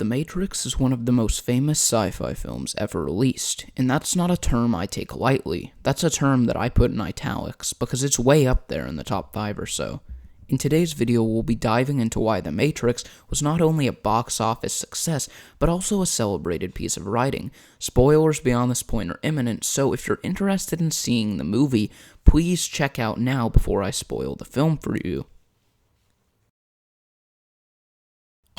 The Matrix is one of the most famous sci-fi films ever released, and that's not a term I take lightly. That's a term that I put in italics, because it's way up there in the top 5 or so. In today's video, we'll be diving into why The Matrix was not only a box office success, but also a celebrated piece of writing. Spoilers beyond this point are imminent, so if you're interested in seeing the movie, please check out now before I spoil the film for you.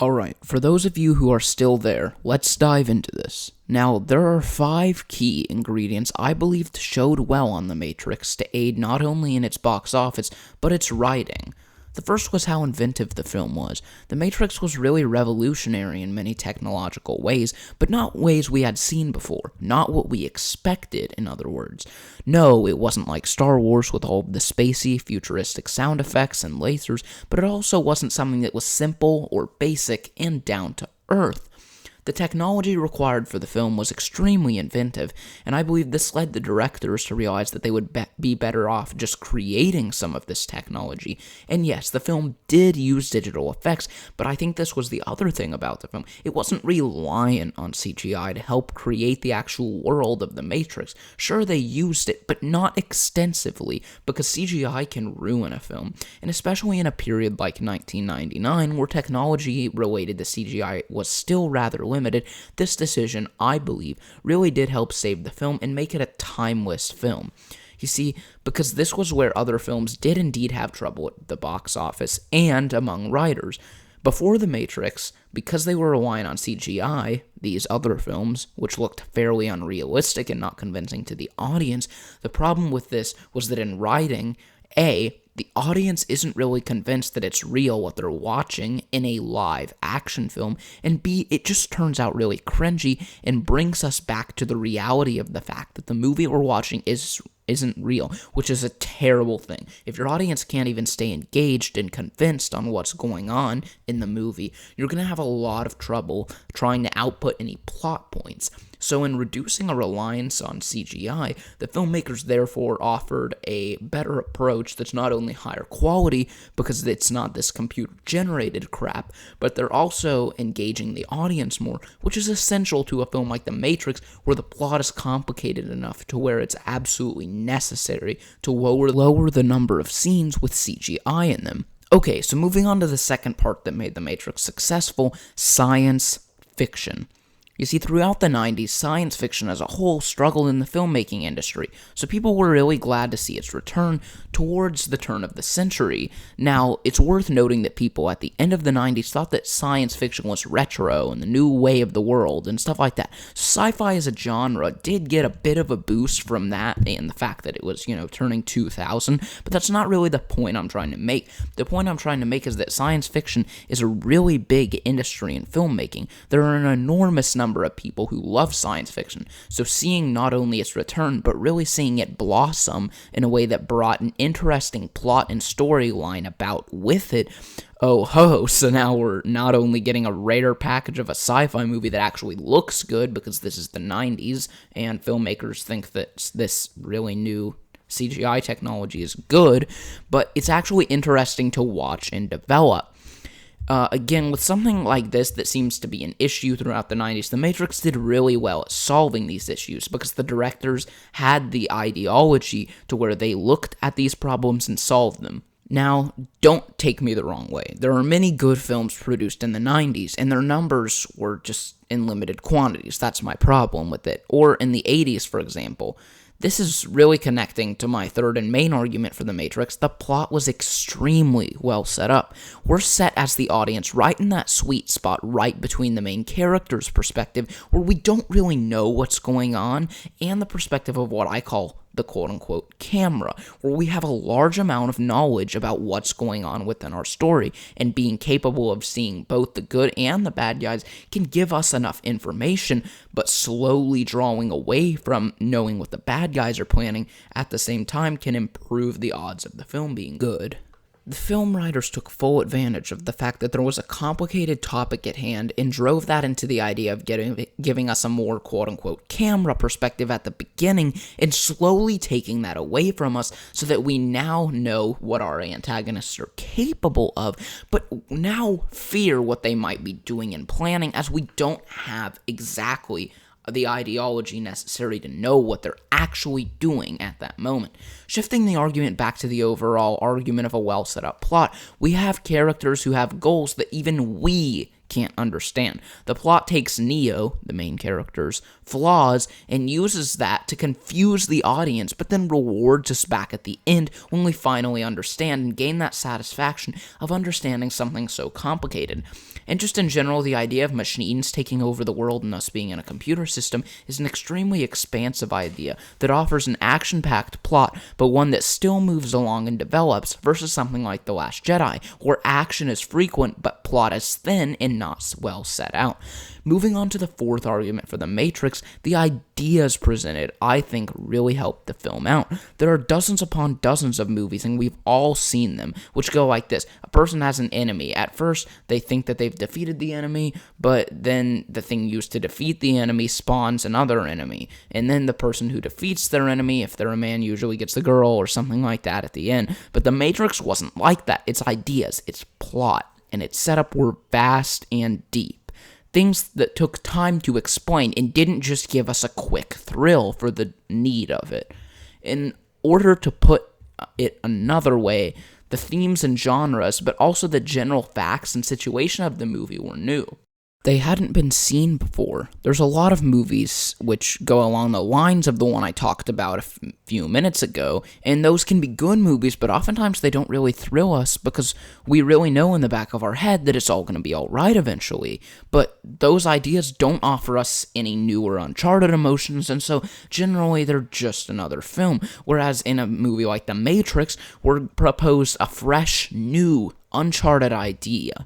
Alright, for those of you who are still there, let's dive into this. Now, there are 5 key ingredients I believe showed well on The Matrix to aid not only in its box office, but its writing. The first was how inventive the film was. The Matrix was really revolutionary in many technological ways, but not ways we had seen before. Not what we expected, in other words. No, it wasn't like Star Wars with all of the spacey, futuristic sound effects and lasers, but it also wasn't something that was simple or basic and down to earth. The technology required for the film was extremely inventive, and I believe this led the directors to realize that they would be better off just creating some of this technology. And yes, the film did use digital effects, but I think this was the other thing about the film. It wasn't reliant on CGI to help create the actual world of the Matrix. Sure, they used it, but not extensively, because CGI can ruin a film, and especially in a period like 1999, where technology related to CGI was still rather limited, this decision, I believe, really did help save the film and make it a timeless film. You see, because this was where other films did indeed have trouble at the box office and among writers. Before The Matrix, because they were relying on CGI, these other films, which looked fairly unrealistic and not convincing to the audience, the problem with this was that in writing, the audience isn't really convinced that it's real what they're watching in a live action film, and B, it just turns out really cringy and brings us back to the reality of the fact that the movie we're watching isn't real, which is a terrible thing. If your audience can't even stay engaged and convinced on what's going on in the movie, you're going to have a lot of trouble trying to output any plot points. So in reducing a reliance on CGI, the filmmakers therefore offered a better approach that's not only higher quality, because it's not this computer-generated crap, but they're also engaging the audience more, which is essential to a film like The Matrix, where the plot is complicated enough to where it's absolutely necessary to lower the number of scenes with CGI in them. Okay, so moving on to the second part that made The Matrix successful, science fiction. You see, throughout the 90s, science fiction as a whole struggled in the filmmaking industry, so people were really glad to see its return towards the turn of the century. Now, it's worth noting that people at the end of the 90s thought that science fiction was retro and the new way of the world and stuff like that. Sci-fi as a genre did get a bit of a boost from that and the fact that it was, turning 2000, but that's not really the point I'm trying to make. The point I'm trying to make is that science fiction is a really big industry in filmmaking. There are an enormous number of people who love science fiction, so seeing not only its return, but really seeing it blossom in a way that brought an interesting plot and storyline about with it, so now we're not only getting a rare package of a sci-fi movie that actually looks good, because this is the 90s, and filmmakers think that this really new CGI technology is good, but it's actually interesting to watch and develop. Again, with something like this that seems to be an issue throughout the 90s, The Matrix did really well at solving these issues because the directors had the ideology to where they looked at these problems and solved them. Now, don't take me the wrong way. There are many good films produced in the 90s, and their numbers were just in limited quantities. That's my problem with it. Or in the 80s, for example. This is really connecting to my third and main argument for The Matrix. The plot was extremely well set up. We're set as the audience right in that sweet spot right between the main character's perspective, where we don't really know what's going on, and the perspective of what I call the quote-unquote camera, where we have a large amount of knowledge about what's going on within our story, and being capable of seeing both the good and the bad guys can give us enough information, but slowly drawing away from knowing what the bad guys are planning at the same time can improve the odds of the film being good. The film writers took full advantage of the fact that there was a complicated topic at hand and drove that into the idea of giving us a more quote-unquote camera perspective at the beginning and slowly taking that away from us so that we now know what our antagonists are capable of, but now fear what they might be doing and planning, as we don't have exactly the ideology necessary to know what they're actually doing at that moment. Shifting the argument back to the overall argument of a well set up plot, we have characters who have goals that even we can't understand. The plot takes Neo, the main character's flaws, and uses that to confuse the audience, but then rewards us back at the end when we finally understand and gain that satisfaction of understanding something so complicated. And just in general, the idea of machines taking over the world and us being in a computer system is an extremely expansive idea that offers an action-packed plot, but one that still moves along and develops, versus something like The Last Jedi, where action is frequent but plot is thin and not well set out. Moving on to the fourth argument for The Matrix, the ideas presented, I think, really helped the film out. There are dozens upon dozens of movies, and we've all seen them, which go like this. A person has an enemy. At first, they think that they've defeated the enemy, but then the thing used to defeat the enemy spawns another enemy. And then the person who defeats their enemy, if they're a man, usually gets the girl or something like that at the end. But The Matrix wasn't like that. Its ideas, its plot, and its setup were vast and deep. Things that took time to explain and didn't just give us a quick thrill for the need of it. In order to put it another way, the themes and genres, but also the general facts and situation of the movie were new. They hadn't been seen before. There's a lot of movies which go along the lines of the one I talked about a few minutes ago, and those can be good movies, but oftentimes they don't really thrill us because we really know in the back of our head that it's all going to be alright eventually. But those ideas don't offer us any new or uncharted emotions, and so generally they're just another film. Whereas in a movie like The Matrix, we're proposed a fresh, new, uncharted idea.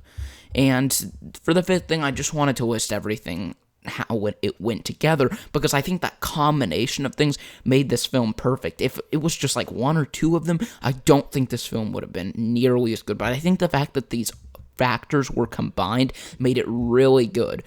And for the fifth thing, I just wanted to list everything, how it went together, because I think that combination of things made this film perfect. If it was just like one or two of them, I don't think this film would have been nearly as good, but I think the fact that these factors were combined made it really good.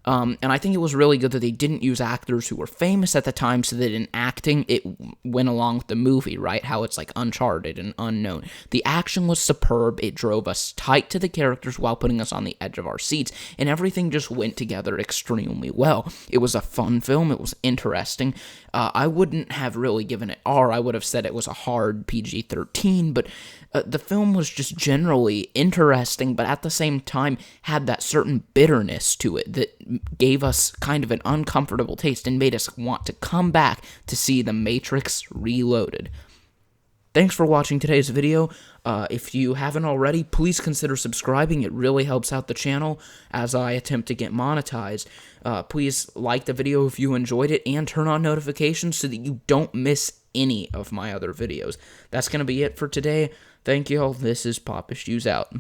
And I think it was really good that they didn't use actors who were famous at the time, so that in acting, it went along with the movie, right? How it's like uncharted and unknown. The action was superb. It drove us tight to the characters while putting us on the edge of our seats, and everything just went together extremely well. It was a fun film. It was interesting. I wouldn't have really given it R. I would have said it was a hard PG-13, but the film was just generally interesting, but at the same time had that certain bitterness to it that gave us kind of an uncomfortable taste and made us want to come back to see The Matrix Reloaded. Thanks for watching today's video. If you haven't already, please consider subscribing. It really helps out the channel as I attempt to get monetized. Please like the video if you enjoyed it, and turn on notifications so that you don't miss any of my other videos. That's going to be it for today. Thank you all. This is Papa Shoes out.